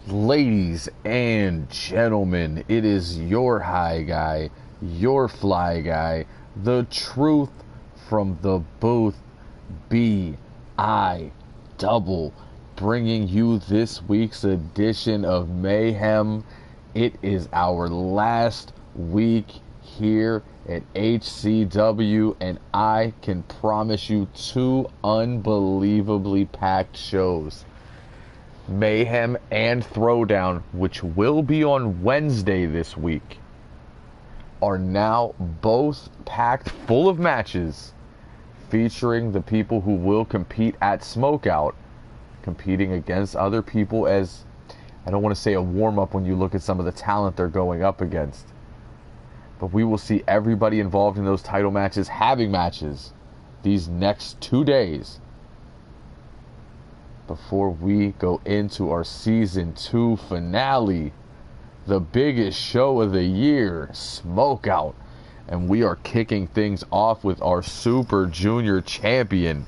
Ladies and gentlemen, it is your high guy, your fly guy, the truth from the booth, B.I. Double, bringing you this week's edition of Mayhem. It is our last week here at HCW, and I can promise you two unbelievably packed shows. Mayhem and Throwdown, which will be on Wednesday this week, are now both packed full of matches featuring the people who will compete at Smokeout, competing against other people as, I don't want to say a warm-up when you look at some of the talent they're going up against, but we will see everybody involved in those title matches having matches these next 2 days before we go into our Season 2 finale, the biggest show of the year, Smokeout. And we are kicking things off with our Super Junior Champion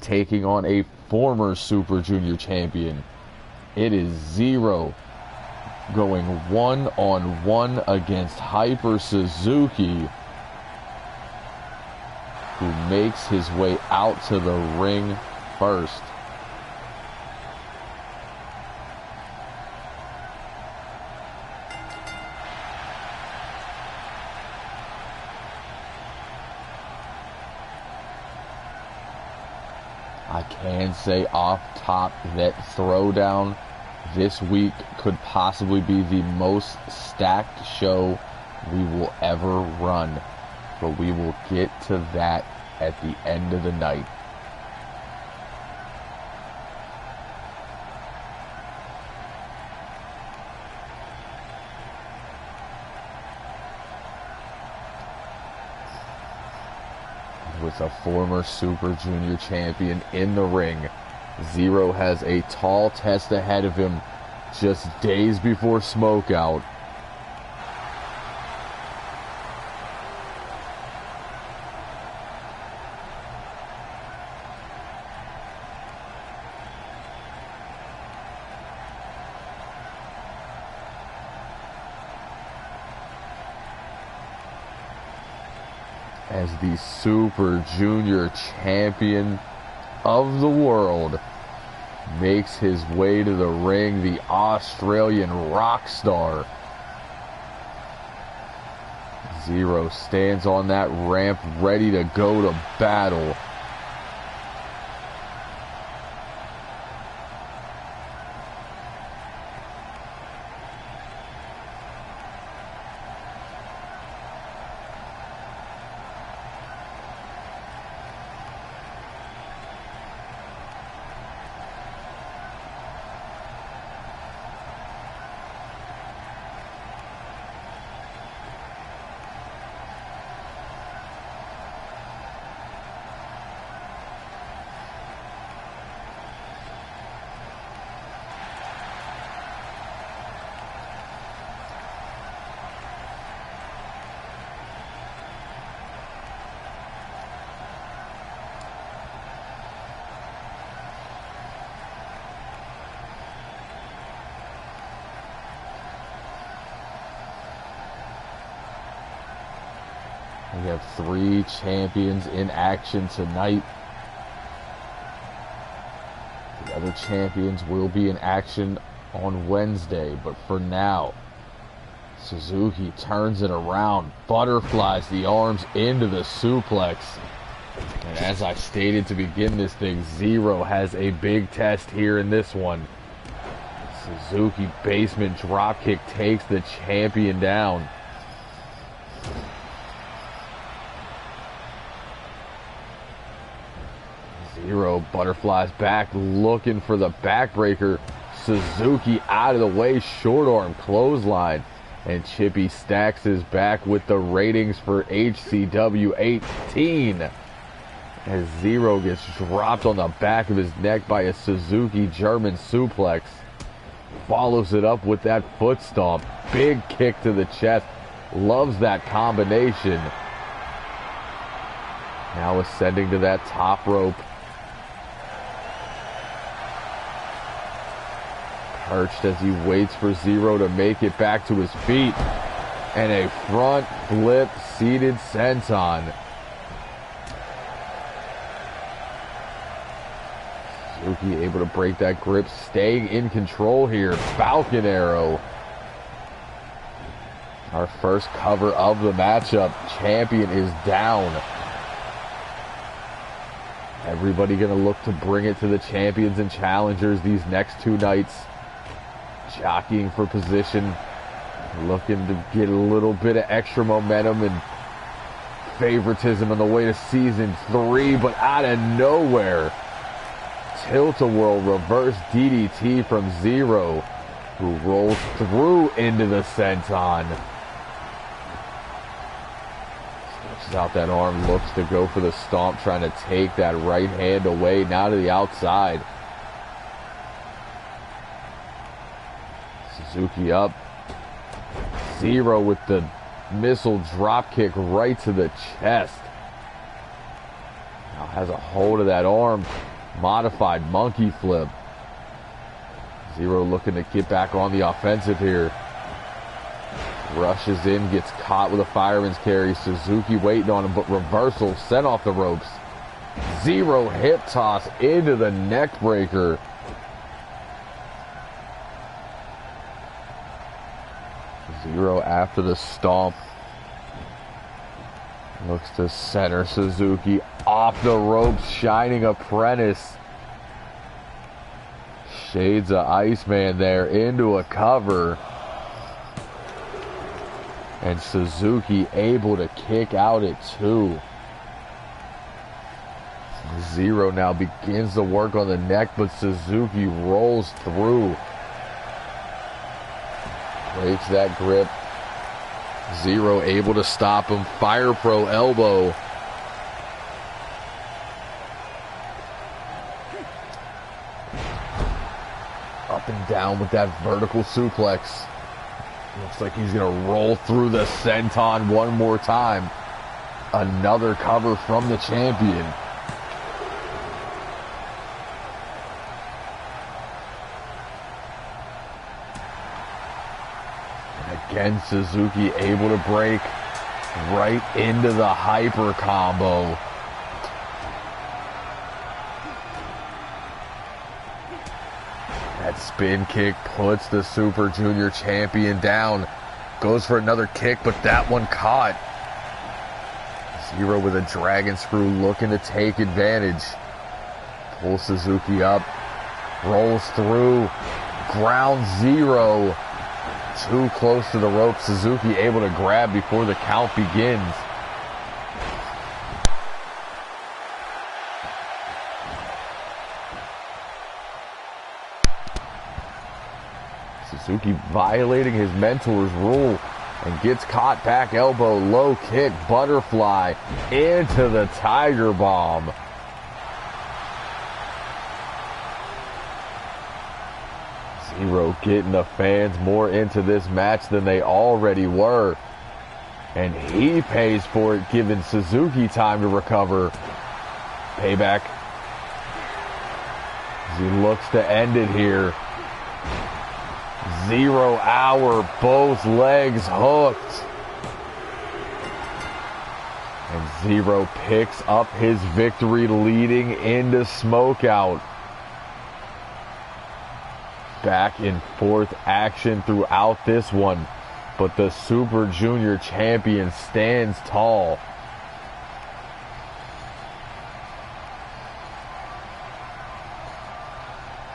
taking on a former Super Junior Champion. It is Zero going one-on-one against Hyper Suzuki, who makes his way out to the ring first. I can say off top that Throwdown this week could possibly be the most stacked show we will ever run, but we will get to that at the end of the night. With a former Super Junior Champion in the ring, Zero has a tall test ahead of him just days before Smokeout. As the Super Junior Champion of the world makes his way to the ring, the Australian rock star. Zero stands on that ramp ready to go to battle. We have 3 champions in action tonight. The other champions will be in action on Wednesday, but for now, Suzuki turns it around, butterflies the arms into the suplex. And as I stated to begin this thing, Zero has a big test here in this one. Suzuki basement dropkick takes the champion down. Zero butterflies back, looking for the backbreaker. Suzuki out of the way, short arm clothesline. And Chippy stacks his back with the ratings for HCW 18. As Zero gets dropped on the back of his neck by a Suzuki German suplex. Follows it up with that foot stomp. Big kick to the chest. Loves that combination. Now ascending to that top rope. Perched as he waits for Zero to make it back to his feet. And a front flip seated senton. Suzuki able to break that grip, staying in control here. Falcon Arrow. Our first cover of the matchup. Champion is down. Everybody going to look to bring it to the champions and challengers these next two nights. Jockeying for position. Looking to get a little bit of extra momentum and favoritism on the way to season 3. But out of nowhere, tilt-a-whirl reverse DDT from Zero, who rolls through into the senton. Stretches out that arm, looks to go for the stomp, trying to take that right hand away, now to the outside. Suzuki up. Zero with the missile drop kick right to the chest. Now has a hold of that arm. Modified monkey flip. Zero looking to get back on the offensive here. Rushes in, gets caught with a fireman's carry. Suzuki waiting on him, but reversal sent off the ropes. Zero hip toss into the neck breaker. Zero after the stomp. Looks to center Suzuki off the ropes. Shining Apprentice. Shades of Iceman there into a cover. And Suzuki able to kick out at 2. Zero now begins to work on the neck, but Suzuki rolls through. Breaks that grip. Zero able to stop him. Fire Pro elbow. Up and down with that vertical suplex. Looks like he's going to roll through the senton one more time. Another cover from the champion. Again, Suzuki able to break right into the hyper combo. That spin kick puts the Super Junior champion down. Goes for another kick, but that one caught. Zero with a dragon screw looking to take advantage. Pulls Suzuki up. Rolls through. Ground Zero. Too close to the rope. Suzuki able to grab before the count begins. Suzuki violating his mentor's rule and gets caught. Back elbow, low kick, butterfly into the Tiger Bomb. Zero getting the fans more into this match than they already were. And he pays for it, giving Suzuki time to recover. Payback. As he looks to end it here. 0 hour, both legs hooked. And Zero picks up his victory, leading into Smokeout. Back and forth action throughout this one, but the Super Junior champion stands tall.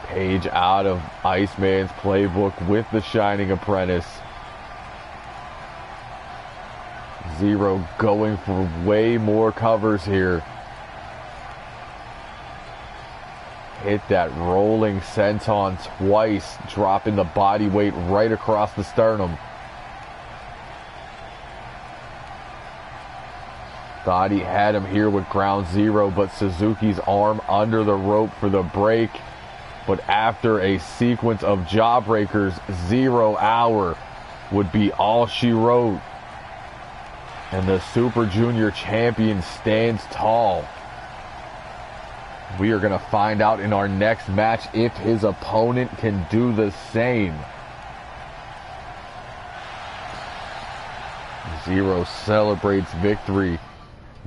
Page out of Iceman's playbook with the Shining Apprentice. Zero going for way more covers here. Hit that rolling senton twice, dropping the body weight right across the sternum. Thought he had him here with ground zero, but Suzuki's arm under the rope for the break. But after a sequence of jawbreakers, 0 hour would be all she wrote. And the Super Junior champion stands tall. We are going to find out in our next match if his opponent can do the same. Zero celebrates victory.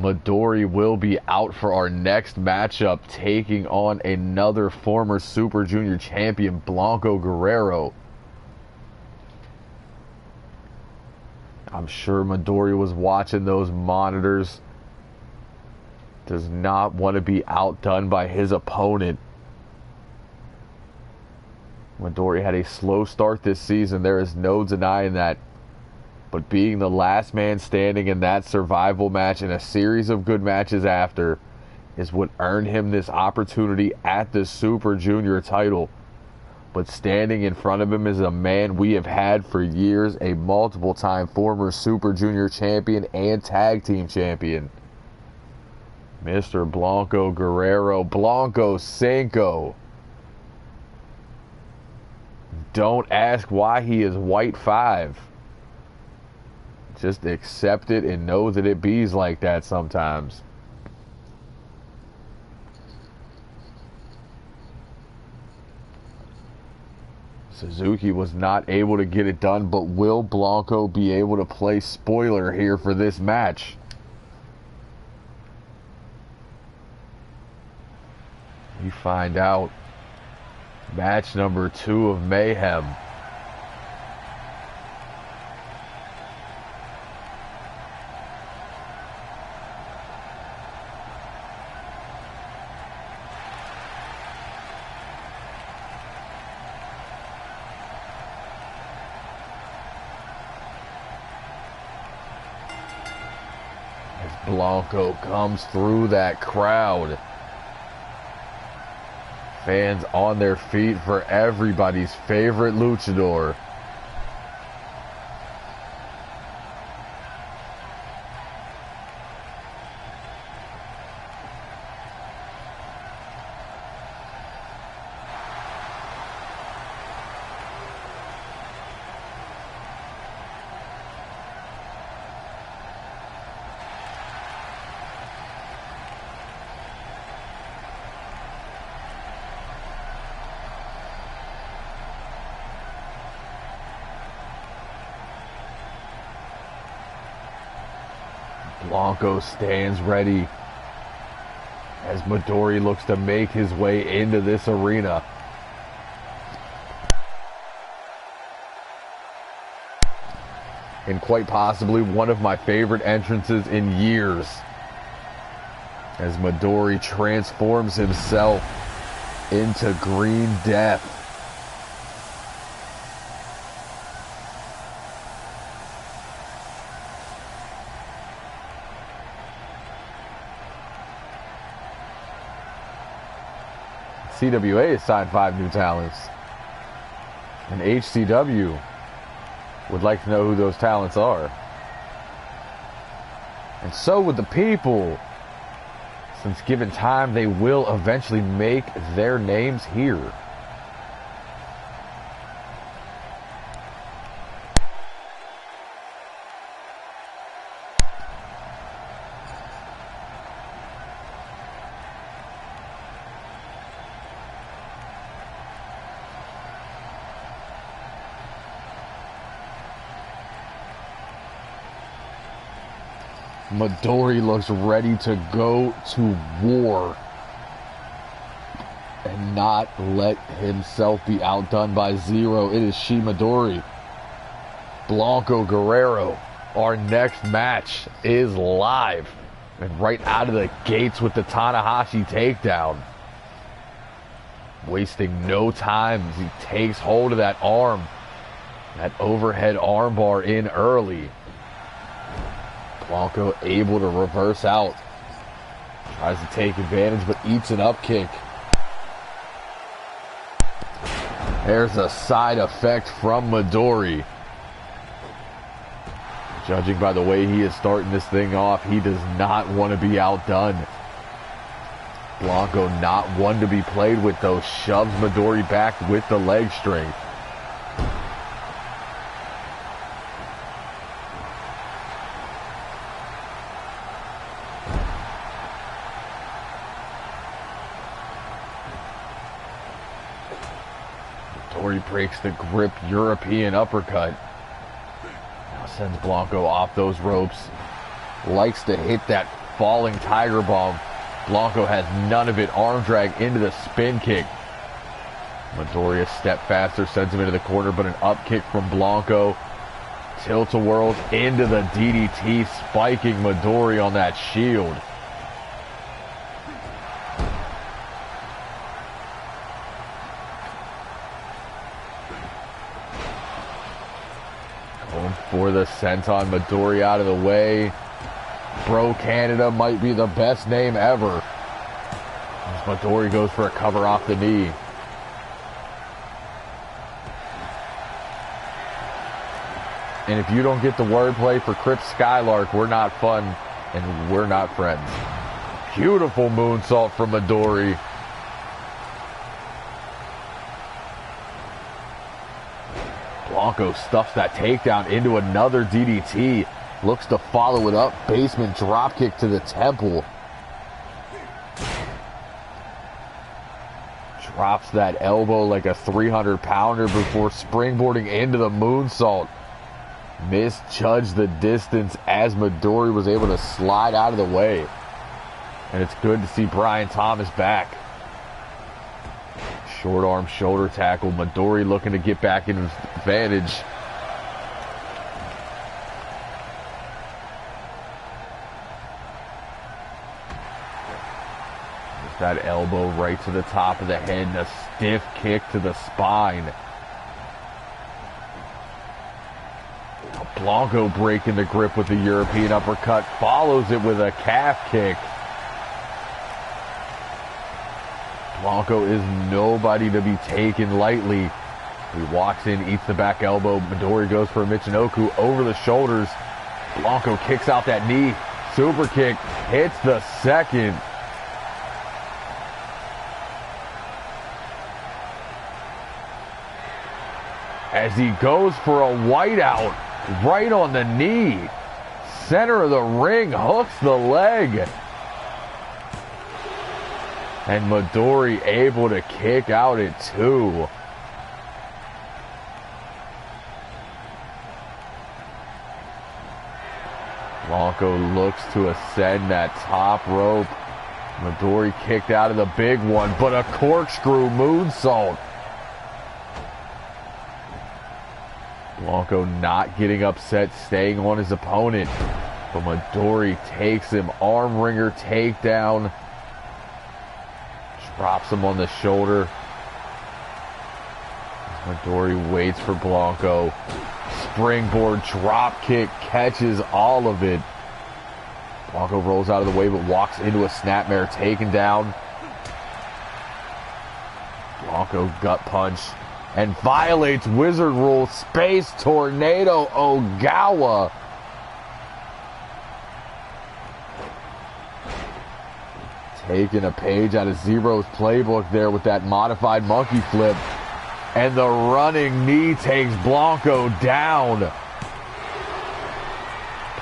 Midori will be out for our next matchup, taking on another former Super Junior champion, Blanco Guerrero. I'm sure Midori was watching those monitors. Does not want to be outdone by his opponent. Midori had a slow start this season. There is no denying that. But being the last man standing in that survival match and a series of good matches after is what earned him this opportunity at the Super Junior title. But standing in front of him is a man we have had for years, a multiple-time former Super Junior champion and tag team champion. Mr. Blanco Guerrero, Blanco Cinco. Don't ask why he is white 5. Just accept it and know that it bees like that sometimes. Suzuki was not able to get it done, but will Blanco be able to play spoiler here for this match? We find out. Match number 2 of Mayhem. As Blanco comes through that crowd. Fans on their feet for everybody's favorite luchador. Blanco stands ready as Midori looks to make his way into this arena. And quite possibly one of my favorite entrances in years, as Midori transforms himself into Green Death. CWA has signed 5 new talents, and HCW would like to know who those talents are. And so would the people, since given time they will eventually make their names here. Midori looks ready to go to war and not let himself be outdone by Zero. It is Shi Midori. Blanco Guerrero. Our next match is live and right out of the gates with the Tanahashi takedown. Wasting no time as he takes hold of that arm. That overhead armbar in early. Blanco able to reverse out. Tries to take advantage, but eats an up kick. There's a side effect from Midori. Judging by the way he is starting this thing off, he does not want to be outdone. Blanco not one to be played with, though. Shoves Midori back with the leg strength. Midori breaks the grip, European uppercut. Now sends Blanco off those ropes. Likes to hit that falling tiger bomb. Blanco has none of it. Arm drag into the spin kick. Midori a step faster, sends him into the corner, but an up kick from Blanco. Tilt-a-whirls into the DDT, spiking Midori on that shield. Going for the senton, Midori out of the way. Bro Canada might be the best name ever. As Midori goes for a cover off the knee. And if you don't get the wordplay for Crip Skylark, we're not fun and we're not friends. Beautiful moonsault from Midori. Blanco stuffs that takedown into another DDT. Looks to follow it up. Basement dropkick to the temple. Drops that elbow like a 300-pounder before springboarding into the moonsault. Misjudged the distance as Midori was able to slide out of the way. And it's good to see Brian Thomas back. Short arm shoulder tackle. Midori looking to get back in his advantage. That elbow right to the top of the head and a stiff kick to the spine. Blanco breaking the grip with the European uppercut, follows it with a calf kick. Blanco is nobody to be taken lightly. He walks in, eats the back elbow. Midori goes for a Michinoku over the shoulders. Blanco kicks out that knee. Super kick, hits the second. As he goes for a whiteout right on the knee. Center of the ring, hooks the leg. And Midori able to kick out at 2. Blanco looks to ascend that top rope. Midori kicked out of the big one, but a corkscrew moonsault. Blanco not getting upset, staying on his opponent. But Midori takes him. Arm wringer takedown. Drops him on the shoulder. Midori waits for Blanco. Springboard drop kick, catches all of it. Blanco rolls out of the way but walks into a snapmare, taken down. Blanco gut punch. And violates Wizard Rule. Space Tornado Ogawa. Taking a page out of Zero's playbook there with that modified monkey flip. And the running knee takes Blanco down.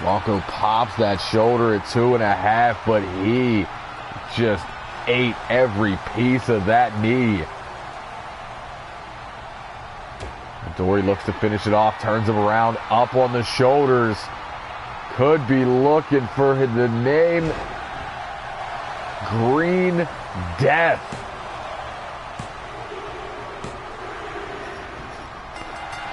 Blanco pops that shoulder at 2.5, but he just ate every piece of that knee. Midori looks to finish it off, turns him around, up on the shoulders. Could be looking for the name Green Death.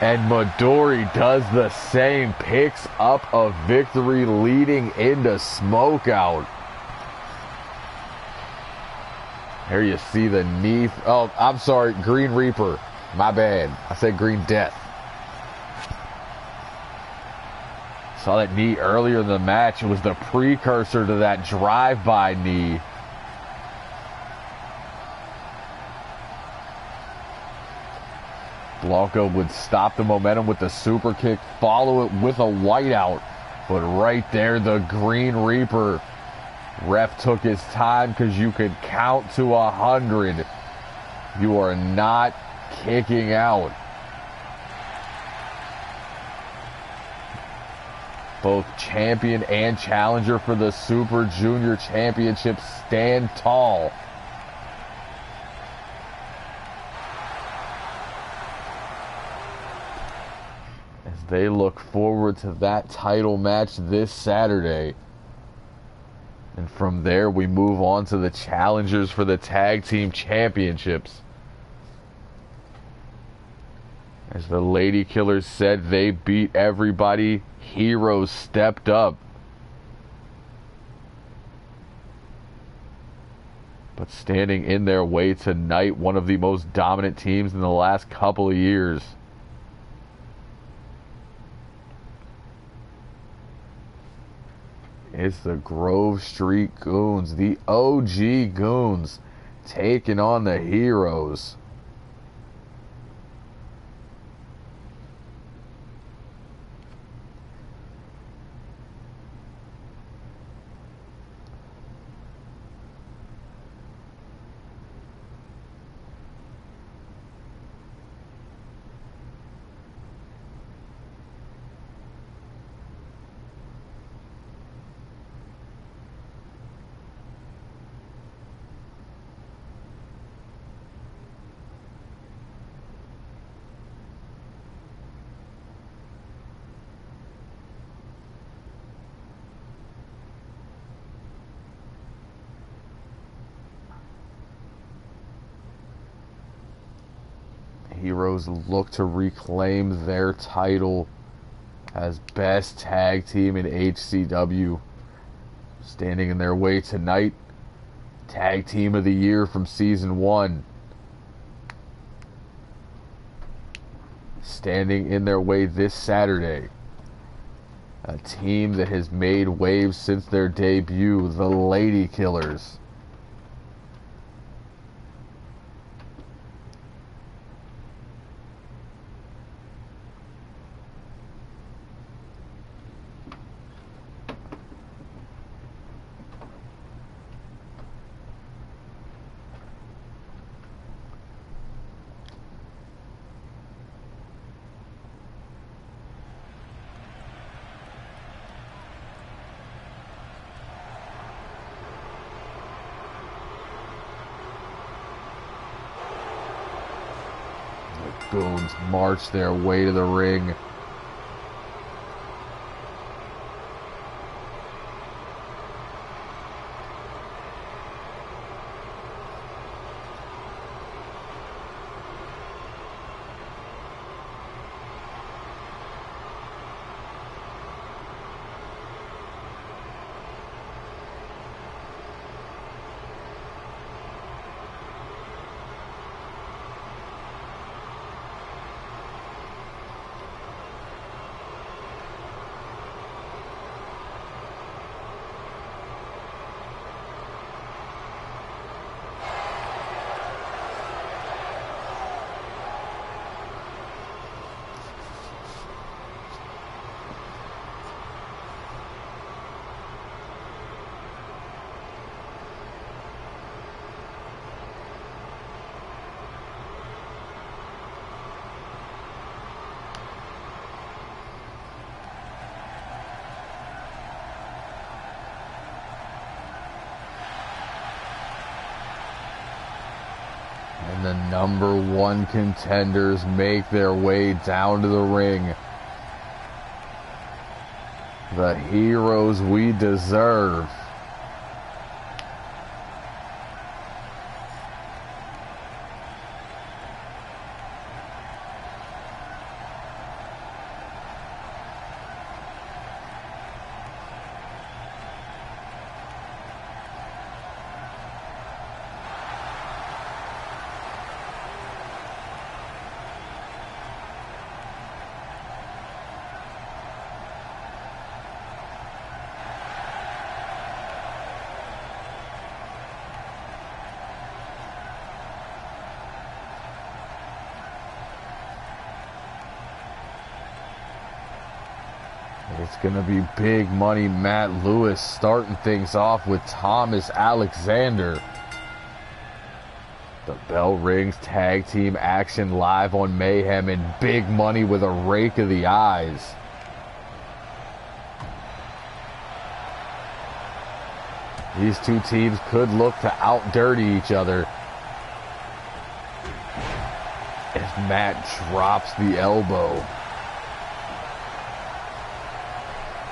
And Midori does the same, picks up a victory leading into Smokeout. Here you see the knee. Oh, I'm sorry, Green Reaper. My bad. I said Green Death. Saw that knee earlier in the match. It was the precursor to that drive-by knee. Blanco would stop the momentum with the super kick, follow it with a whiteout. But right there, the Green Reaper. Ref took his time because you could count to 100. You are not kicking out. Both champion and challenger for the Super Junior Championship stand tall. they look forward to that title match this Saturday. And from there, we move on to the challengers for the tag team championships. As the Lady Killers said, they beat everybody. Heroes stepped up. But standing in their way tonight, one of the most dominant teams in the last couple of years. It's the Grove Street Goons, the OG Goons, taking on the Heroes. Heroes look to reclaim their title as best tag team in HCW. Standing in their way tonight, tag team of the year from season 1. Standing in their way this Saturday, a team that has made waves since their debut, the Lady Killers. Goons march their way to the ring. And the number 1 contenders make their way down to the ring. The Heroes we deserve. It's going to be big money Matt Lewis starting things off with Thomas Alexander. The bell rings, tag team action live on Mayhem, and big money with a rake of the eyes. These two teams could look to out-dirty each other. As Matt drops the elbow.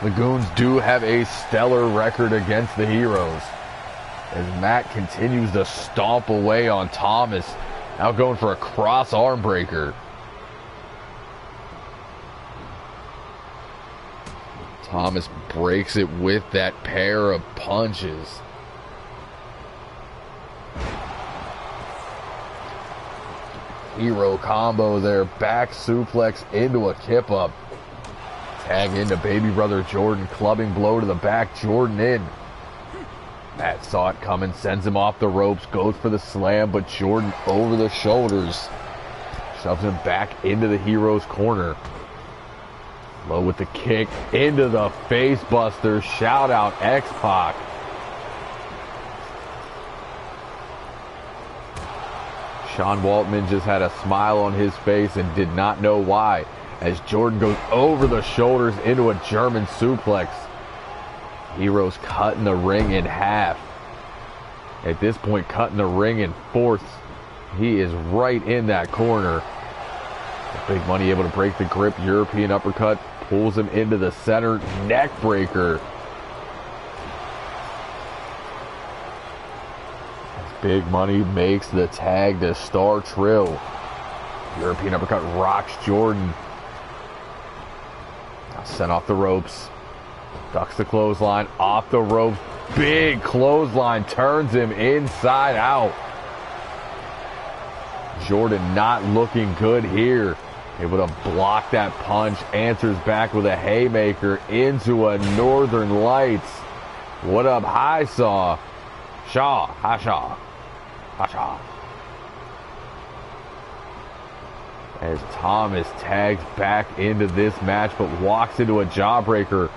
The Goons do have a stellar record against the Heroes, as Matt continues to stomp away on Thomas, now going for a cross arm breaker. Thomas breaks it with that pair of punches. Hero combo there, back suplex into a kip up. Tag into baby brother Jordan, clubbing blow to the back, Jordan in. Matt saw it coming, sends him off the ropes, goes for the slam, but Jordan over the shoulders, shoves him back into the Hero's corner. Low with the kick, into the face buster, shout out X-Pac. Sean Waltman just had a smile on his face and did not know why, as Jordan goes over the shoulders into a German suplex. Heroes cutting the ring in half. At this point, cutting the ring in fourths. He is right in that corner. Big Money able to break the grip, European uppercut, pulls him into the center, neck breaker. Big Money makes the tag to Star Trill. European uppercut rocks Jordan. Now sent off the ropes. Ducks the clothesline, off the ropes. Big clothesline, turns him inside out. Jordan not looking good here. Able to block that punch, answers back with a haymaker into a Northern Lights. What up, High Saw? Shaw, High Shaw. Hacha. As Thomas tags back into this match, but walks into a jawbreaker.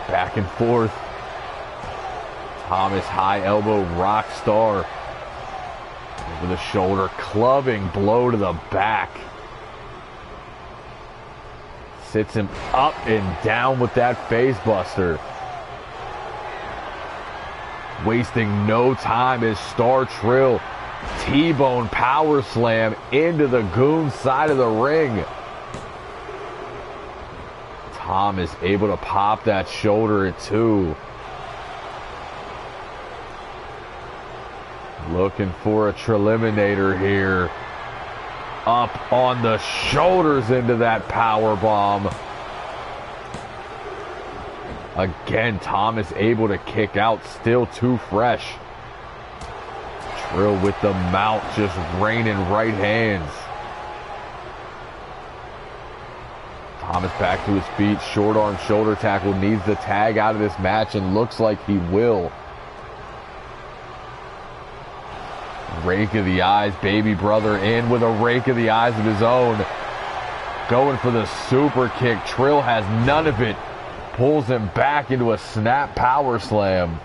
Back and forth. Thomas high elbow rock star. Over the shoulder, clubbing blow to the back. Sits him up and down with that face buster. Wasting no time as Star Trill T-bone power slam into the Goon side of the ring. Thomas able to pop that shoulder at 2. Looking for a Treliminator here. Up on the shoulders into that power bomb. Again, Thomas able to kick out, still too fresh. Trill with the mount, just raining right hands. Thomas back to his feet, short arm shoulder tackle, needs the tag out of this match and looks like he will. Rake of the eyes, baby brother in with a rake of the eyes of his own. Going for the super kick, Trill has none of it. Pulls him back into a snap power slam.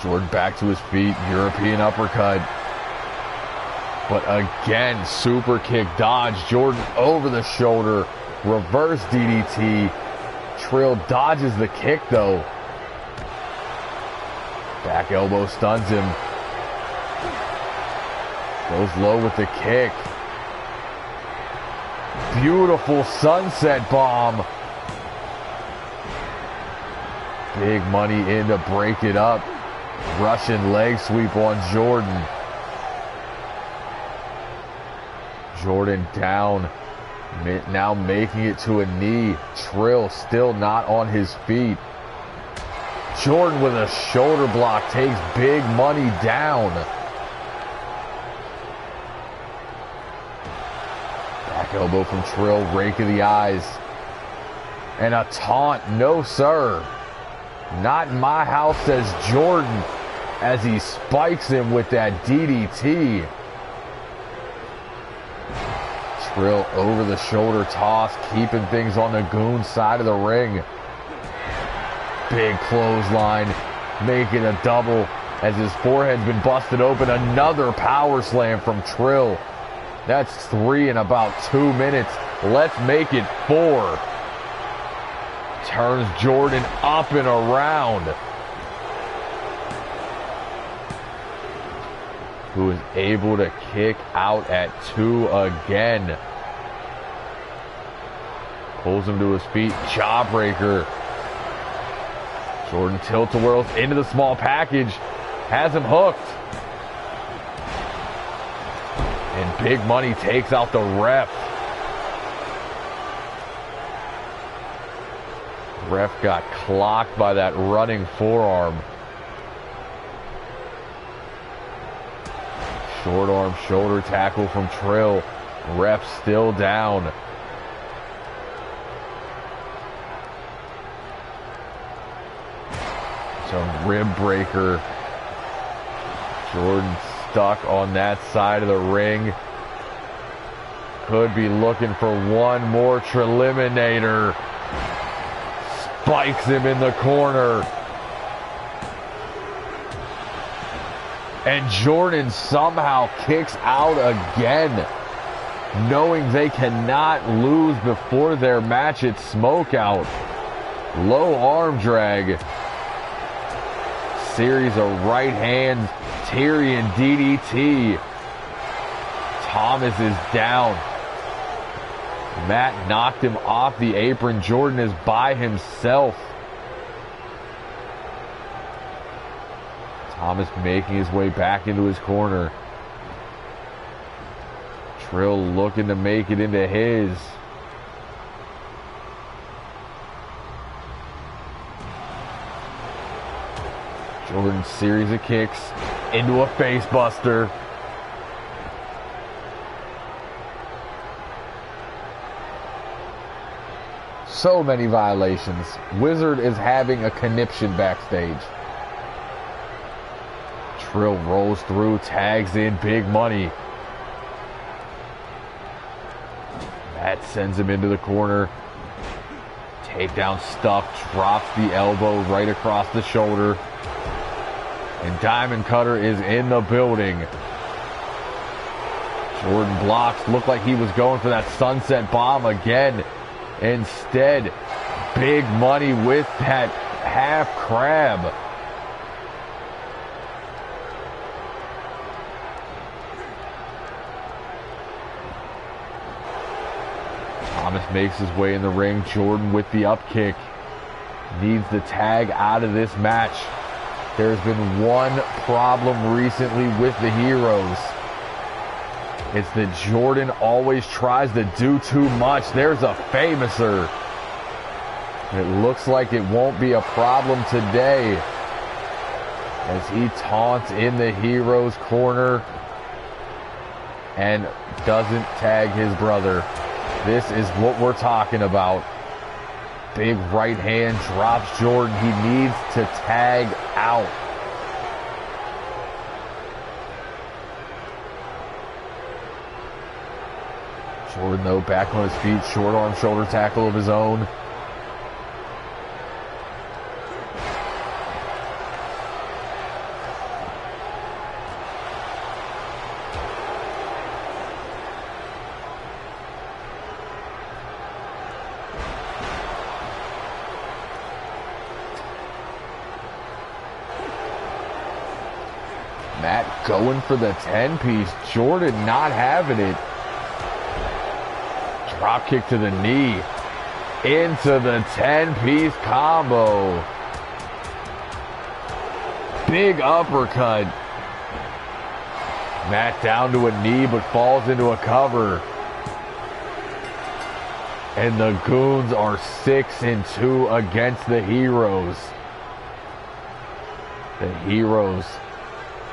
Jordan back to his feet, European uppercut. But again, super kick dodge. Jordan over the shoulder, reverse DDT. Trill dodges the kick though. Back elbow stuns him. Goes low with the kick. Beautiful sunset bomb. Big Money in to break it up. Russian leg sweep on Jordan. Jordan down. Now making it to a knee. Trill still not on his feet. Jordan with a shoulder block takes Big Money down. Back elbow from Trill, rake of the eyes. And a taunt, no sir. Not in my house, says Jordan, as he spikes him with that DDT. Trill over the shoulder toss, keeping things on the Goon side of the ring. Big clothesline, making a double as his forehead's been busted open. Another power slam from Trill. That's 3 in about 2 minutes. Let's make it 4. Turns Jordan up and around. Who is able to kick out at 2 again. Pulls him to his feet. Jawbreaker. Jordan tilt-a-whirls into the small package. Has him hooked. And Big Money takes out the ref. Ref got clocked by that running forearm. Short arm shoulder tackle from Trill. Ref still down. Some rib breaker. Jordan stuck on that side of the ring. Could be looking for one more Treliminator. Spikes him in the corner. And Jordan somehow kicks out again, knowing they cannot lose before their match at Smokeout. Low arm drag. Series of right hands. Tyrion DDT. Thomas is down. Matt knocked him off the apron. Jordan is by himself. Thomas making his way back into his corner. Trill looking to make it into his. Jordan's series of kicks into a face buster. So many violations. Wizard is having a conniption backstage. Trill rolls through, tags in Big Money. Matt sends him into the corner. Takedown stuff, drops the elbow right across the shoulder. And Diamond Cutter is in the building. Jordan blocks. Looked like he was going for that sunset bomb again. Instead, Big Money with that half crab. Thomas makes his way in the ring. Jordan with the up kick. Needs the tag out of this match. There's been one problem recently with the Heroes. It's that Jordan always tries to do too much. There's a famouser. It looks like it won't be a problem today, as he taunts in the Heroes corner and doesn't tag his brother. This is what we're talking about. Big right hand drops Jordan. He needs to tag out. Jordan, though, back on his feet. Short arm shoulder tackle of his own. Matt going for the 10-piece. Jordan not having it. Drop kick to the knee. Into the 10-piece combo. Big uppercut. Matt down to a knee but falls into a cover. And the Goons are 6-2 against the Heroes. The Heroes,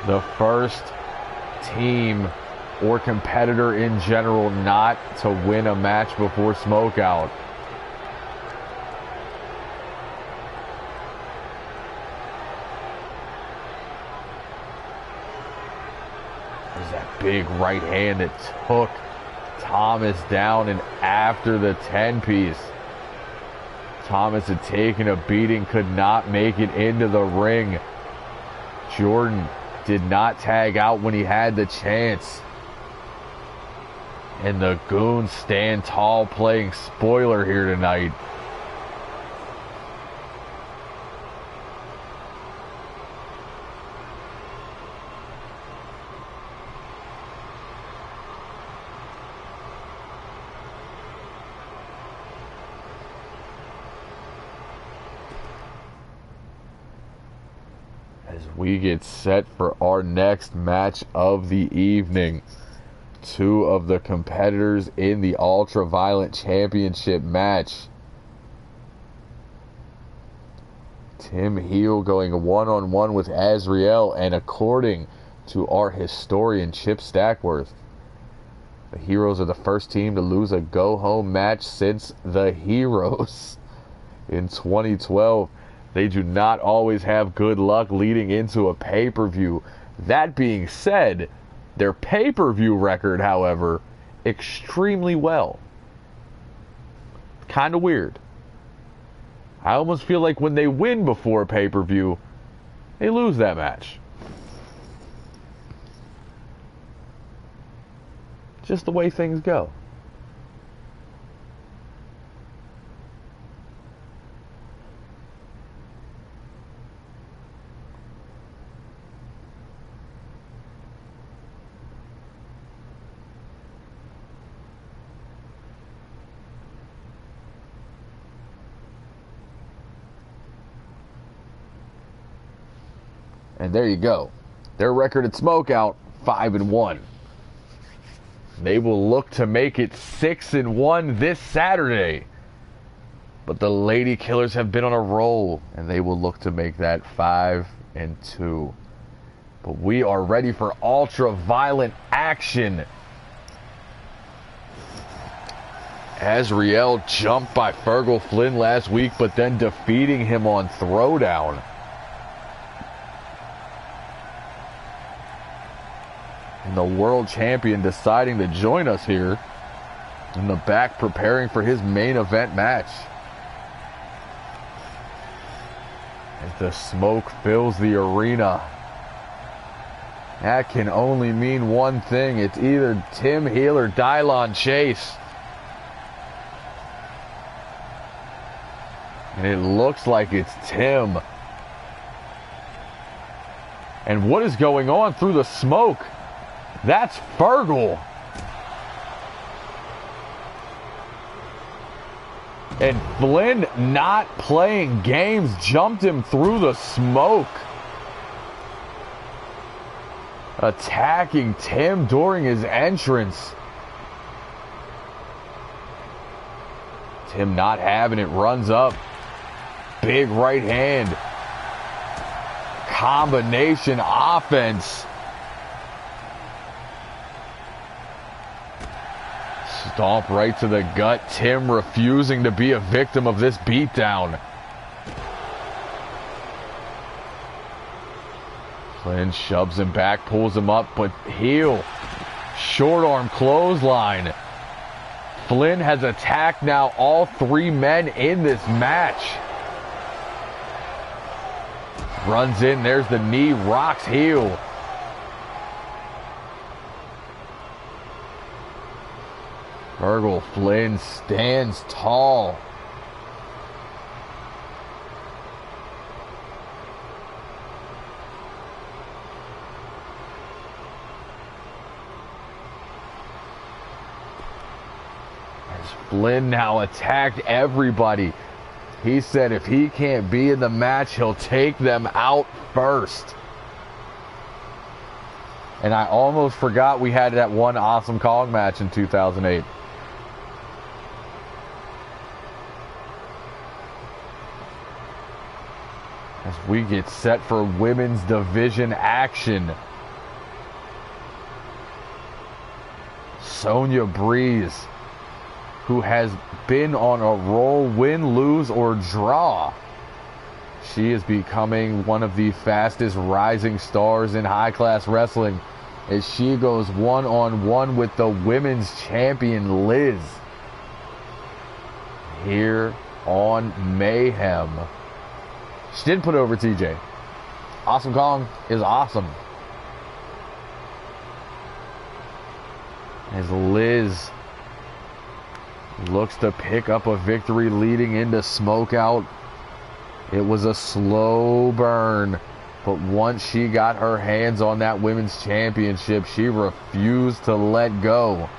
the first team or competitor in general not to win a match before Smokeout. There's that big right hand that took Thomas down, and after the 10-piece, Thomas had taken a beating, could not make it into the ring. Jordan did not tag out when he had the chance. And the Goons stand tall, playing spoiler here tonight. As we get set for our next match of the evening, two of the competitors in the Ultraviolet Championship match. Tim Heel going one-on-one with Azrael, and according to our historian Chip Stackworth, the Heroes are the first team to lose a go-home match since the Heroes in 2012. They do not always have good luck leading into a pay-per-view. That being said, their pay-per-view record, however, extremely well. Kind of weird. I almost feel like when they win before a pay-per-view, they lose that match. Just the way things go. And there you go. Their record at Smokeout, 5-1. They will look to make it 6-1 this Saturday. But the Lady Killers have been on a roll, and they will look to make that 5-2. But we are ready for ultra-violent action. Azrael jumped by Fergal Flynn last week, but then defeating him on Throwdown. And the world champion deciding to join us here in the back, preparing for his main event match. As the smoke fills the arena, that can only mean one thing. It's either Tim Heel or Dylon Chase. And it looks like it's Tim. And what is going on through the smoke? That's Fergal. And Flynn, not playing games, jumped him through the smoke. Attacking Tim during his entrance. Tim not having it, runs up. Big right hand. Combination offense. Stomp right to the gut. Tim refusing to be a victim of this beatdown. Flynn shoves him back, pulls him up, but Heel, short arm clothesline. Flynn has attacked now all three men in this match. Runs in, there's the knee, rocks Heel. Fergal Flynn stands tall. As Flynn now attacked everybody. He said if he can't be in the match, he'll take them out first. And I almost forgot we had that one Awesome Kong match in 2008. As we get set for women's division action. Sonya Breeze, who has been on a roll, win, lose, or draw. She is becoming one of the fastest rising stars in high-class wrestling as she goes one-on-one with the women's champion Liz here on Mayhem. She did put over TJ. Awesome Kong is awesome. As Liz looks to pick up a victory leading into Smokeout. It was a slow burn, but once she got her hands on that women's championship, she refused to let go.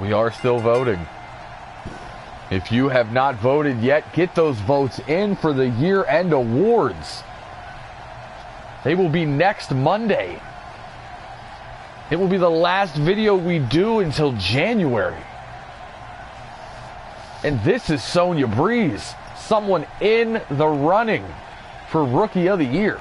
We are still voting. If you have not voted yet, get those votes in for the year-end awards. They will be next Monday. It will be the last video we do until January. And this is Sonya Breeze, someone in the running for Rookie of the Year.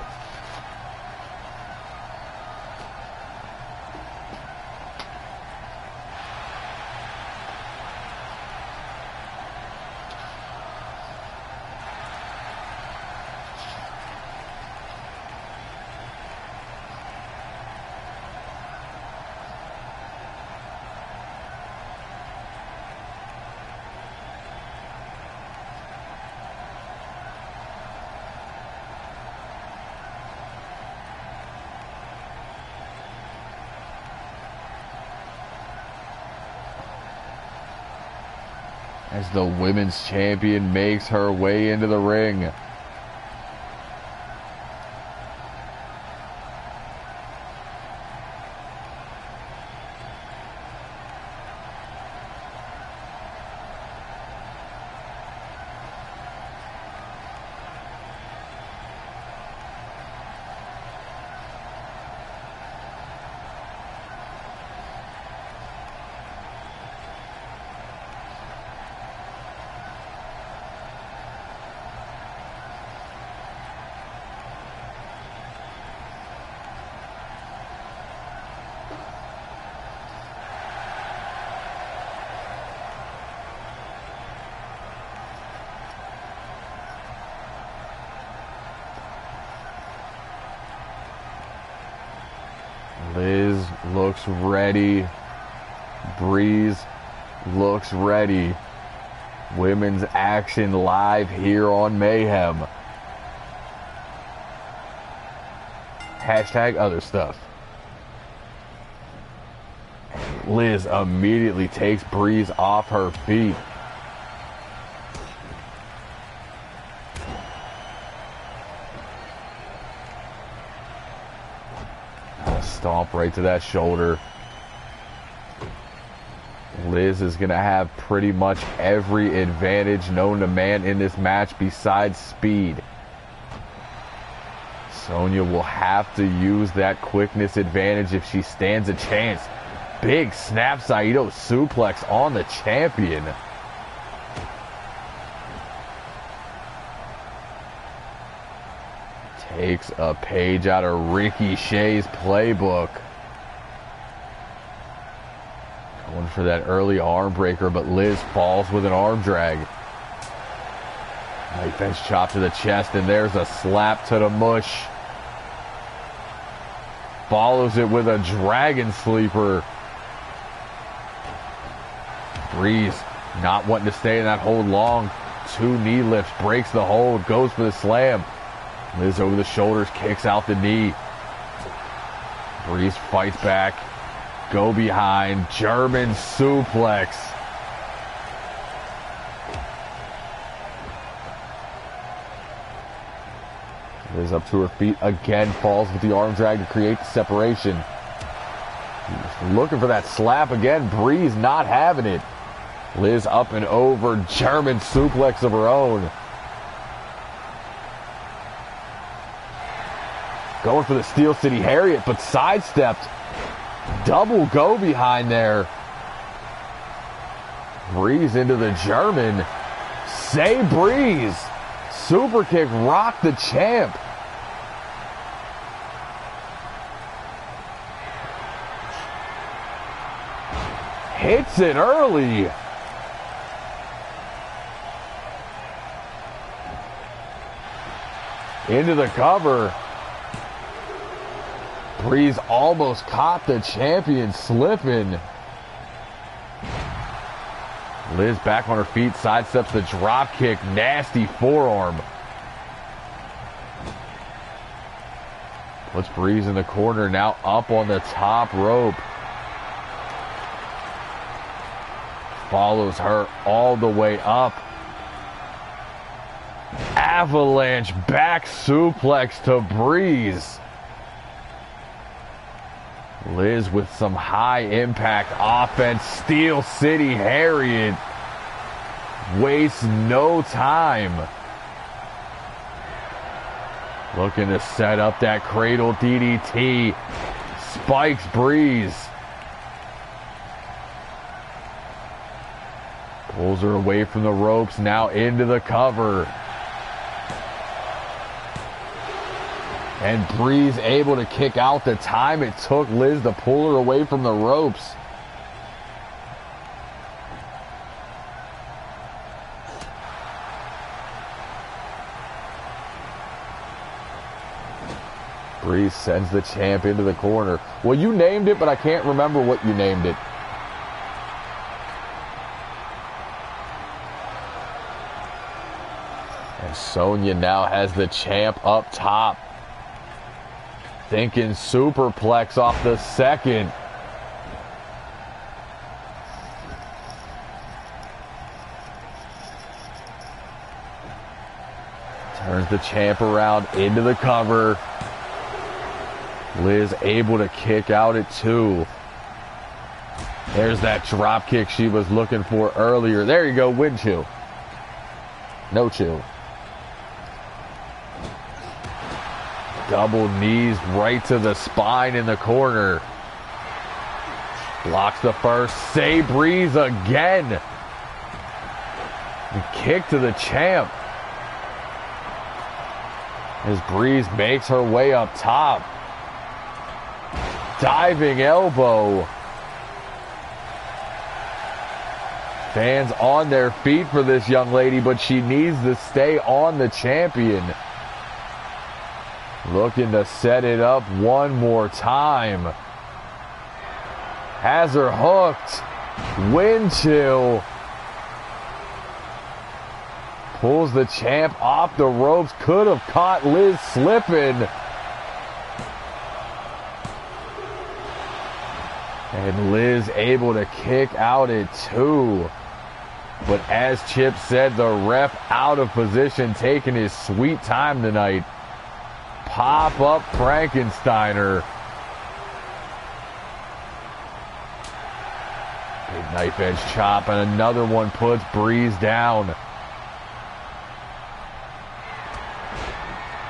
As the women's champion makes her way into the ring. Liz looks ready. Breeze looks ready. Women's action live here on Mayhem. Hashtag other stuff. Liz immediately takes Breeze off her feet. Stomp right to that shoulder. Liz is going to have pretty much every advantage known to man in this match besides speed. Sonya will have to use that quickness advantage if she stands a chance. Big snap Saito suplex on the champion. Takes a page out of Ricky Shea's playbook. Going for that early arm breaker, but Liz falls with an arm drag. Knife edge chop to the chest, and there's a slap to the mush. Follows it with a dragon sleeper. Breeze not wanting to stay in that hold long. 2 knee lifts, breaks the hold, goes for the slam. Liz over the shoulders, kicks out the knee. Breeze fights back. Go behind. German suplex. Liz up to her feet again, falls with the arm drag to create the separation. Looking for that slap again. Breeze not having it. Liz up and over. German suplex of her own. Going for the Steel City Harriet, but sidestepped. Double go behind there. Breeze into the German. Say Breeze. Super kick, rock the champ. Hits it early. Into the cover. Breeze almost caught the champion slipping. Liz back on her feet, sidesteps the drop kick, nasty forearm. Puts Breeze in the corner, now up on the top rope. Follows her all the way up. Avalanche back suplex to Breeze. Liz with some high impact offense. Steel City Harriet wastes no time. Looking to set up that cradle DDT. Spikes Breeze. Pulls her away from the ropes, now into the cover. And Breeze able to kick out the time it took Liz to pull her away from the ropes. Breeze sends the champ into the corner. Well, you named it, but I can't remember what you named it. And Sonya now has the champ up top. Thinking superplex off the second. Turns the champ around into the cover. Liz able to kick out at 2. There's that drop kick she was looking for earlier. There you go, wind chill. No chill. Double knees right to the spine in the corner. Blocks the first. Say Breeze again. The kick to the champ. As Breeze makes her way up top. Diving elbow. Fans on their feet for this young lady, but she needs to stay on the champion. Looking to set it up one more time. Has her hooked. Wind chill. Pulls the champ off the ropes. Could have caught Liz slipping. And Liz able to kick out at 2. But as Chip said, the ref out of position, taking his sweet time tonight. Pop up Frankensteiner. Big knife edge chop, and another one puts Breeze down.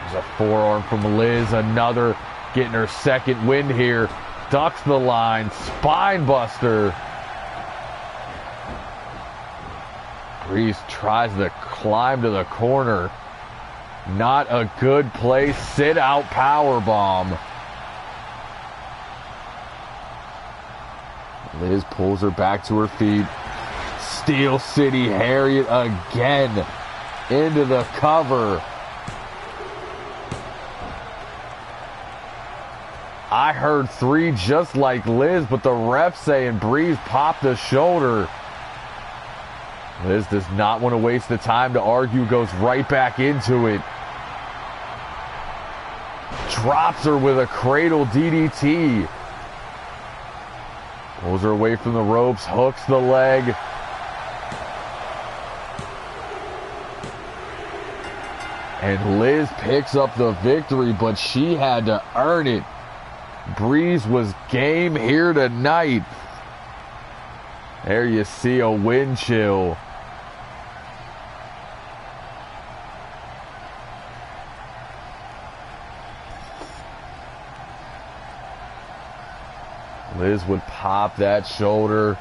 There's a forearm from Liz. Another getting her second win here. Ducks the line. Spine buster. Breeze tries to climb to the corner. Not a good place. Sit out power bomb. Liz pulls her back to her feet. Steel City Harriet again into the cover. I heard 3 just like Liz, but the ref saying Breeze popped the shoulder. Liz does not want to waste the time to argue, goes right back into it. Drops her with a cradle DDT. Pulls her away from the ropes, hooks the leg. And Liz picks up the victory, but she had to earn it. Breeze was game here tonight. There you see a wind chill. Liz would pop that shoulder.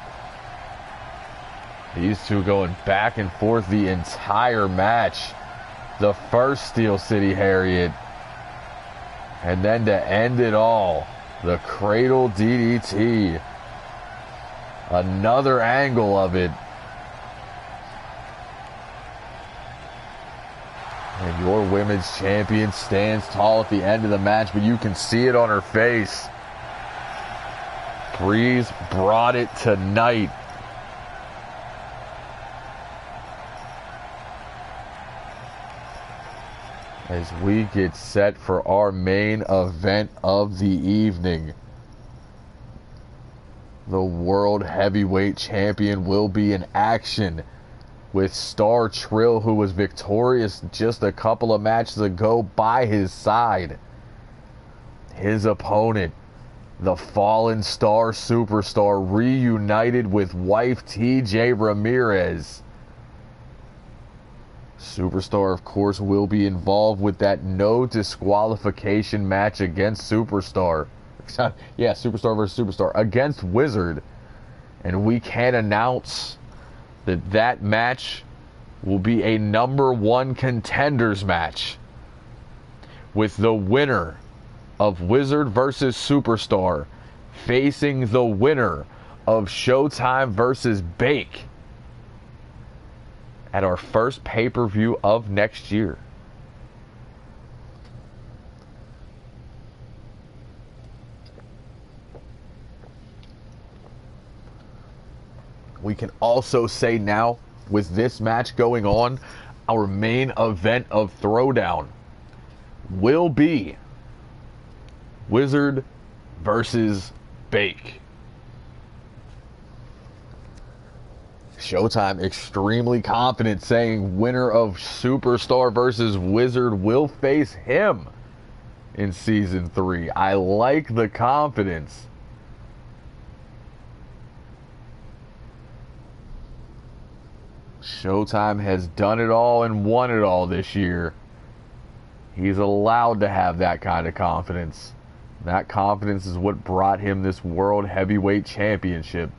These two going back and forth the entire match. The first Steel City Harriet. And then to end it all, the cradle DDT. Another angle of it. And your women's champion stands tall at the end of the match, but you can see it on her face. Breeze brought it tonight. As we get set for our main event of the evening. The World Heavyweight Champion will be in action with Star Trill, who was victorious just a couple of matches ago, by his side. His opponent, the fallen star superstar reunited with wife TJ Ramirez. Superstar, of course, will be involved with that no disqualification match against Superstar. Yeah, Superstar versus Superstar against Wizard. And we can announce that that match will be a #1 contenders match, with the winner of Wizard versus Superstar facing the winner of Showtime versus Bake at our first pay-per-view of next year. We can also say now, with this match going on, our main event of Throwdown will be Wizard versus Bake. Showtime extremely confident, saying winner of Superstar versus Wizard will face him in Season 3. I like the confidence. Showtime has done it all and won it all this year. He's allowed to have that kind of confidence. That confidence is what brought him this World Heavyweight Championship.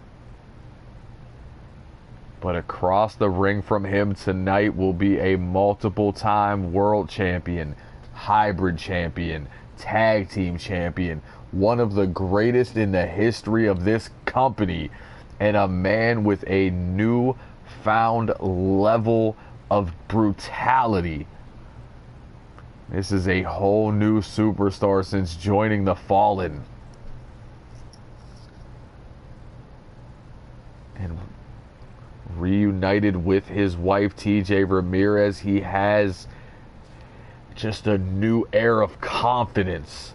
But across the ring from him tonight will be a multiple-time world champion, hybrid champion, tag team champion, one of the greatest in the history of this company, and a man with a newfound level of brutality. This is a whole new superstar since joining the Fallen. And reunited with his wife TJ Ramirez, he has just a new air of confidence.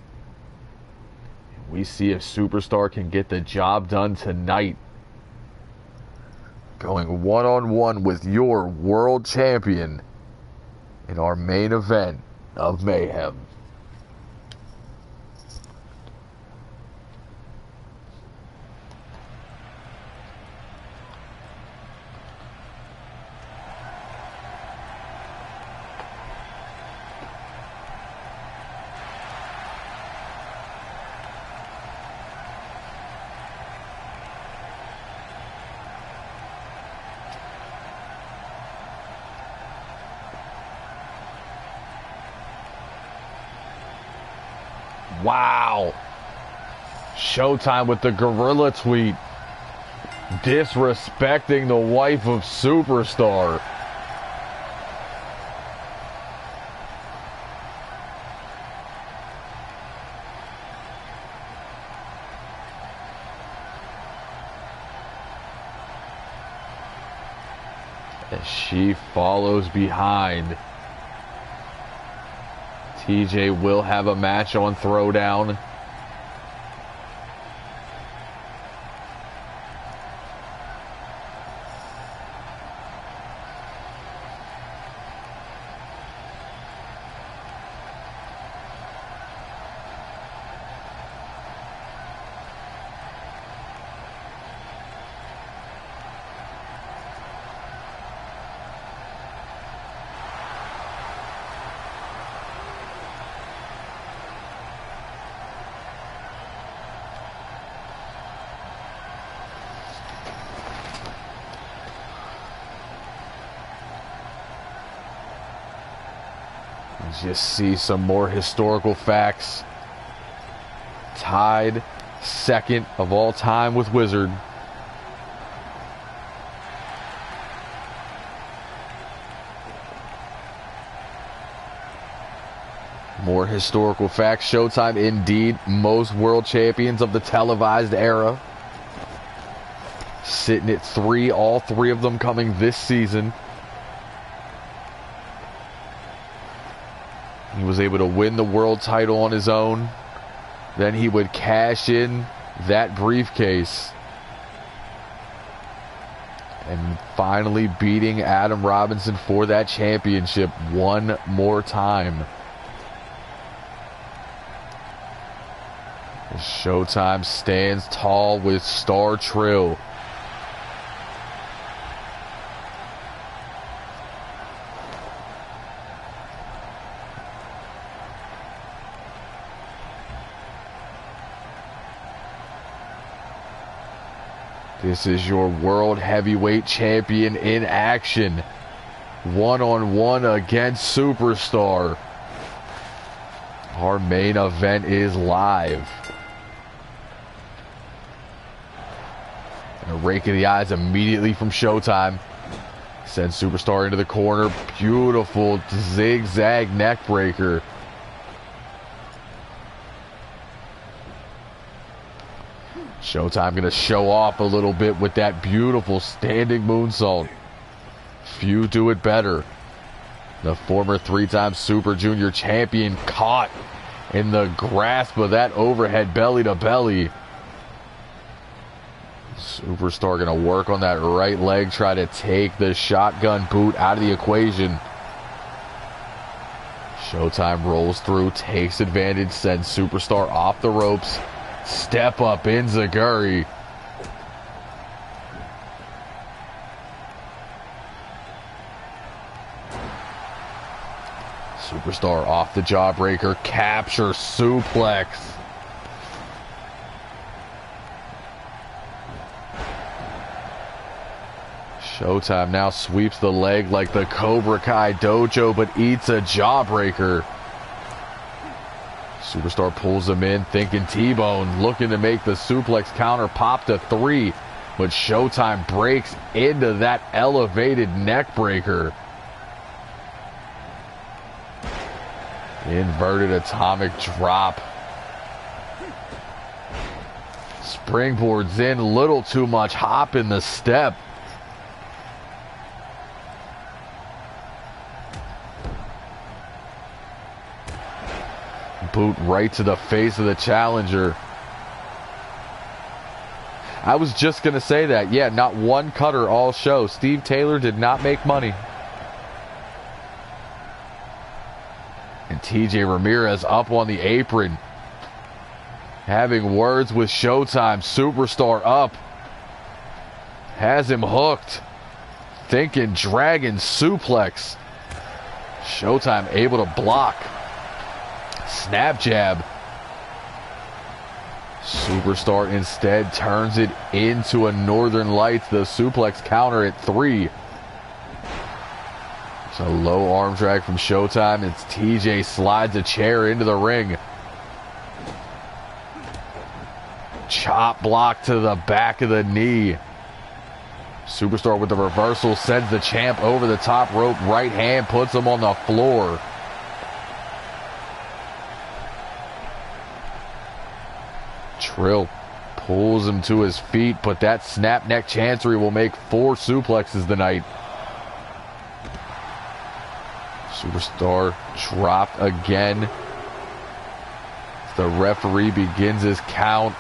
We see if Superstar can get the job done tonight, going one-on-one with your world champion in our main event of Mayhem. Wow. Showtime with the gorilla tweet, disrespecting the wife of Superstar. As she follows behind. TJ will have a match on Throwdown. Just see some more historical facts. Tied second of all time with Wizard. More historical facts. Showtime indeed most world champions of the televised era. Sitting at 3, all 3 of them coming this season. He was able to win the world title on his own. Then he would cash in that briefcase. And finally beating Adam Robinson for that championship one more time. Showtime stands tall with Star Trill. This is your World Heavyweight Champion in action. One-on-one against Superstar. Our main event is live. And a rake of the eyes immediately from Showtime. Sends Superstar into the corner. Beautiful zigzag neck breaker. Showtime going to show off a little bit with that beautiful standing moonsault. Few do it better. The former three-time Super Junior champion caught in the grasp of that overhead belly-to-belly. Superstar going to work on that right leg, try to take the shotgun boot out of the equation. Showtime rolls through, takes advantage, sends Superstar off the ropes. Step up enziguri. Superstar off the jawbreaker, capture suplex. Showtime now sweeps the leg like the Cobra Kai dojo, but eats a jawbreaker. Superstar pulls him in, thinking T-bone, looking to make the suplex counter pop to 3, but Showtime breaks into that elevated neck breaker. Inverted atomic drop. Springboards in, little too much hop in the step. Boot right to the face of the challenger. I was just going to say that. Yeah, not one cutter all show. Steve Taylor did not make money. And TJ Ramirez up on the apron. Having words with Showtime. Superstar up. Has him hooked. Thinking dragon suplex. Showtime able to block. Snap jab. Superstar instead turns it into a Northern Lights. The suplex counter at 3. It's a low arm drag from Showtime. It's TJ slides a chair into the ring. Chop block to the back of the knee. Superstar with the reversal sends the champ over the top rope. Right hand puts him on the floor. Trill pulls him to his feet, but that snap neck chancery will make 4 suplexes tonight. Superstar dropped again. The referee begins his count.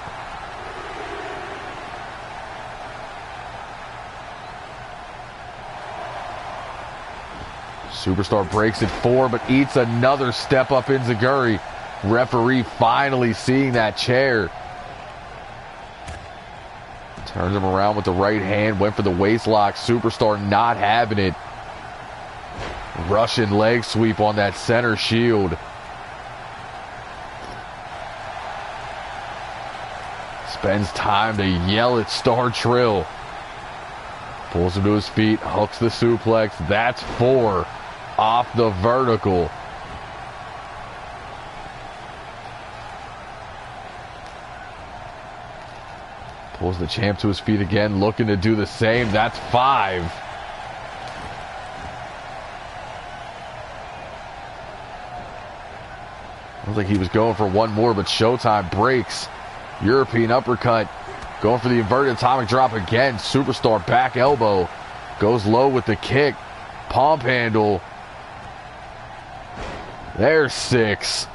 Superstar breaks it 4, but eats another step up enziguri. Referee finally seeing that chair. Turns him around with the right hand. Went for the waist lock. Superstar not having it. Russian leg sweep on that center shield. Spends time to yell at Star Trill. Pulls him to his feet. Hooks the suplex. That's 4 off the vertical. Pulls the champ to his feet again, looking to do the same. That's 5. Looks like he was going for one more, but Showtime breaks. European uppercut. Going for the inverted atomic drop again. Superstar back elbow. Goes low with the kick. Pump handle. There's 6.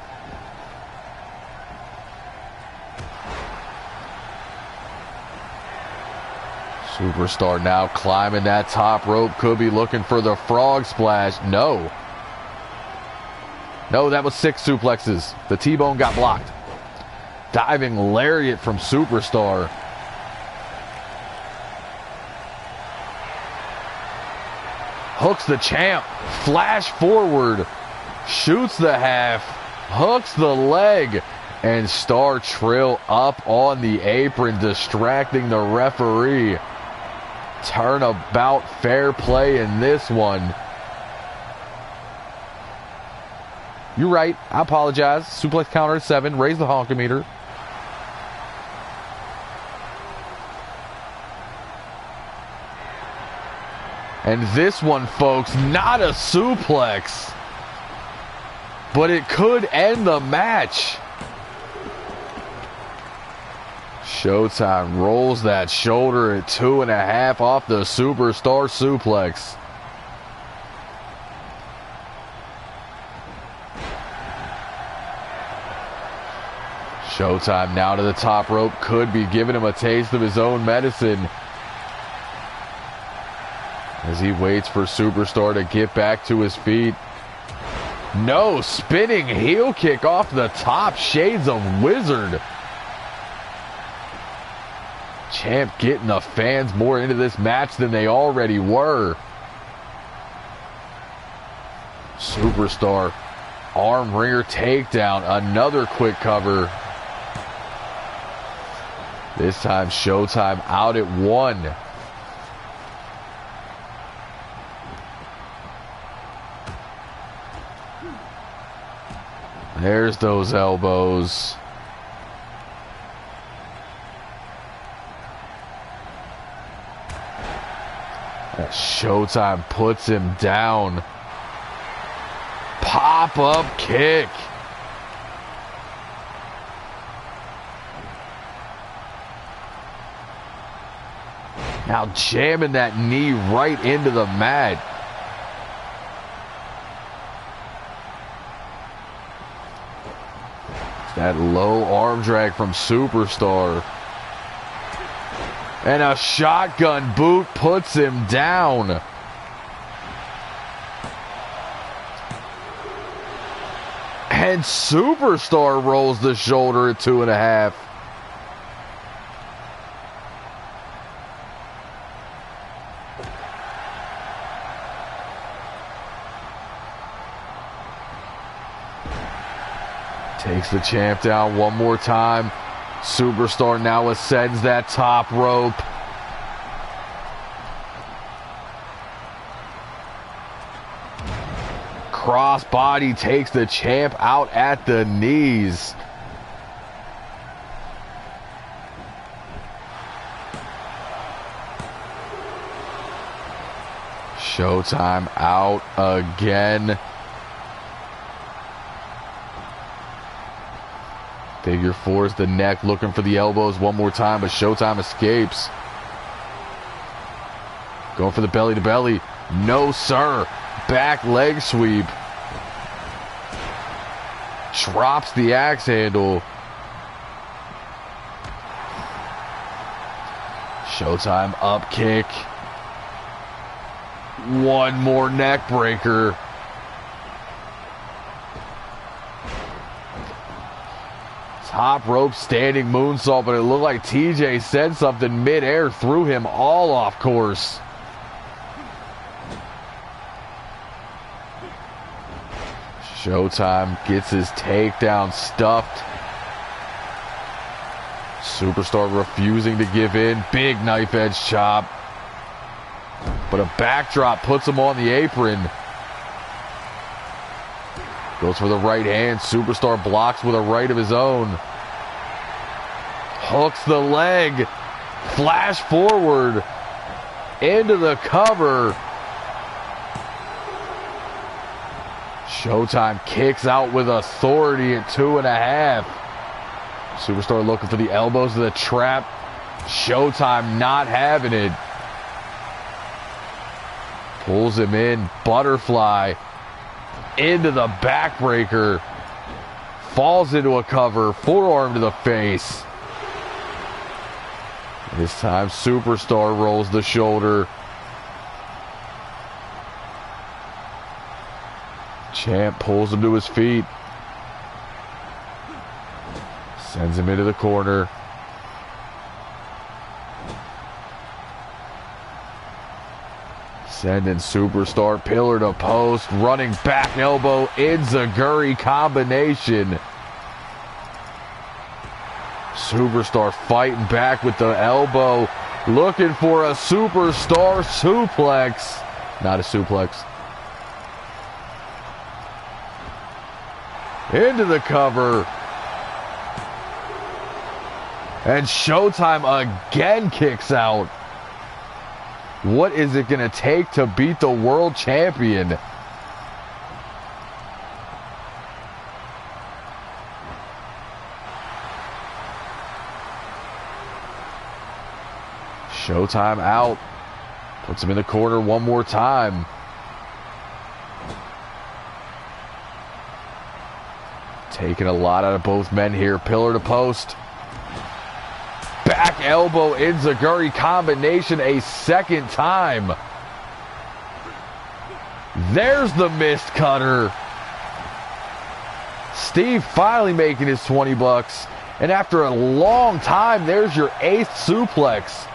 Superstar now climbing that top rope. Could be looking for the frog splash. No. No, that was 6 suplexes. The T-bone got blocked. Diving lariat from Superstar. Hooks the champ. Flash forward. Shoots the half. Hooks the leg. And Star Trill up on the apron, distracting the referee. Turnabout fair play in this one. You're right. I apologize. Suplex counter at 7. Raise the honkometer. And this one, folks, not a suplex. But it could end the match. Showtime rolls that shoulder at 2.5 off the Superstar suplex. Showtime now to the top rope. Could be giving him a taste of his own medicine as he waits for Superstar to get back to his feet. No, spinning heel kick off the top. Shades of Wizard. Champ getting the fans more into this match than they already were. Superstar. Arm wringer takedown. Another quick cover. This time Showtime out at 1. There's those elbows. Showtime puts him down. Pop-up kick. Now jamming that knee right into the mat. That low arm drag from Superstar. And a shotgun boot puts him down. And Superstar rolls the shoulder at 2.5. Takes the champ down one more time. Superstar now ascends that top rope. Crossbody takes the champ out at the knees. Showtime out again. Figure fours the neck, looking for the elbows one more time, but Showtime escapes. Going for the belly to belly. No, sir. Back leg sweep. Drops the axe handle. Showtime up kick. One more neck breaker. Top rope standing moonsault, but it looked like TJ said something midair, threw him all off course. Showtime gets his takedown stuffed. Superstar refusing to give in. Big knife edge chop. But a backdrop puts him on the apron. Goes for the right hand. Superstar blocks with a right of his own. Hooks the leg. Flash forward. Into the cover. Showtime kicks out with authority at 2.5. Superstar looking for the elbows of the trap. Showtime not having it. Pulls him in. Butterfly. Into the backbreaker. Falls into a cover. Forearm to the face. This time Superstar rolls the shoulder. Champ pulls him to his feet. Sends him into the corner. Sending Superstar pillar to post. Running back elbow. Enziguri combination. Superstar fighting back with the elbow. Looking for a Superstar suplex. Not a suplex. Into the cover. And Showtime again kicks out. What is it going to take to beat the world champion? Showtime out. Puts him in the corner one more time. Taking a lot out of both men here. Pillar to post. Back elbow Enziguri combination a second time. There's the missed cutter. Steve finally making his 20 bucks. And after a long time, there's your 8th suplex.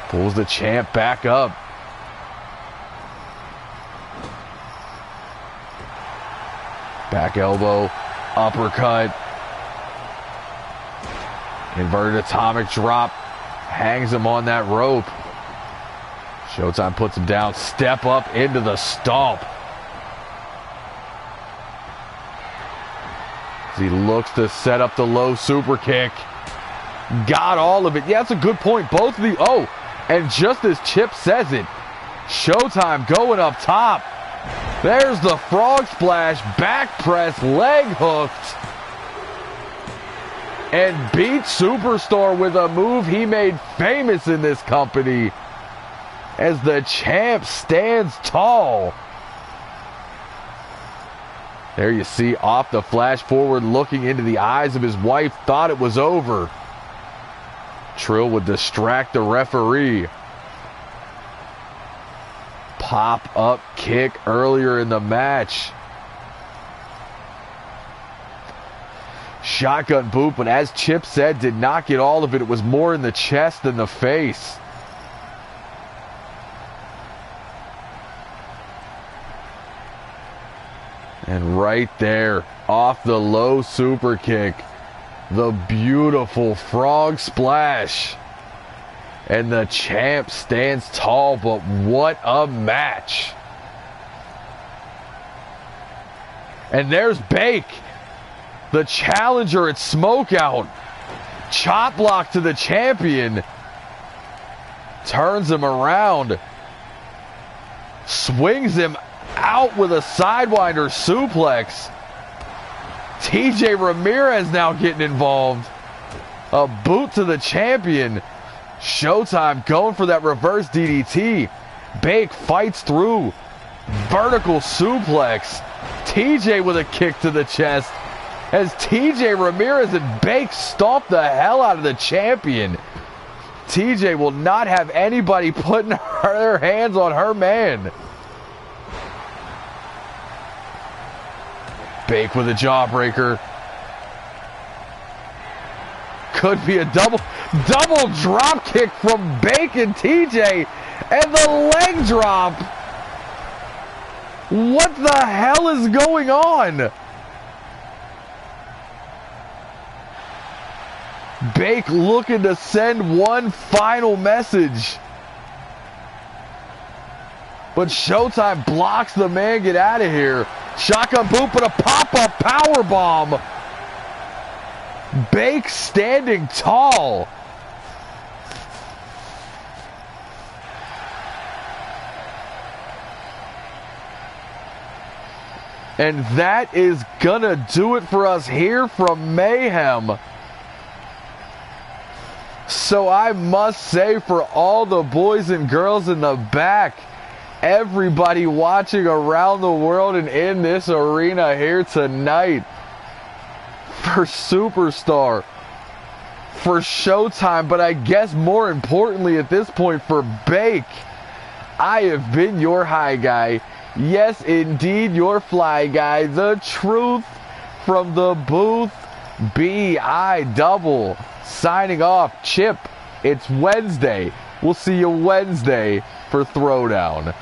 Pulls the champ back up. Back elbow, uppercut. Inverted atomic drop. Hangs him on that rope. Showtime puts him down. Step up into the stomp. As he looks to set up the low super kick. Got all of it. Yeah, that's a good point. Both of the... Oh, and just as Chip says it, Showtime going up top. There's the frog splash, back press, leg hooked. And beat Superstar with a move he made famous in this company. As the champ stands tall. There you see off the flash forward, looking into the eyes of his wife, thought it was over. Trill would distract the referee. Pop-up kick earlier in the match. Shotgun boot, but as Chip said, did not get all of it. It was more in the chest than the face. And right there, off the low super kick, the beautiful frog splash. And the champ stands tall, but what a match. And there's Bake, the challenger at Smokeout. Chop block to the champion. Turns him around. Swings him out with a Sidewinder suplex. TJ Ramirez now getting involved. A boot to the champion. Showtime going for that reverse DDT. Bake fights through. Vertical suplex. TJ with a kick to the chest. As TJ Ramirez and Bake stomp the hell out of the champion. TJ will not have anybody putting their hands on her man. Bake with a jawbreaker. Could be a double drop kick from Bake and TJ. And the leg drop. What the hell is going on? Bake looking to send one final message. But Showtime blocks the man. Get out of here. Shotgun boot, but a pop-up powerbomb. Bake standing tall. And that is gonna do it for us here from Mayhem. So I must say, for all the boys and girls in the back, everybody watching around the world and in this arena here tonight, for Superstar, for Showtime, but I guess more importantly at this point for Bake, I have been your high guy. Yes, indeed, your fly guy. The truth from the booth. B.I. double signing off. Chip, it's Wednesday. We'll see you Wednesday for Throwdown.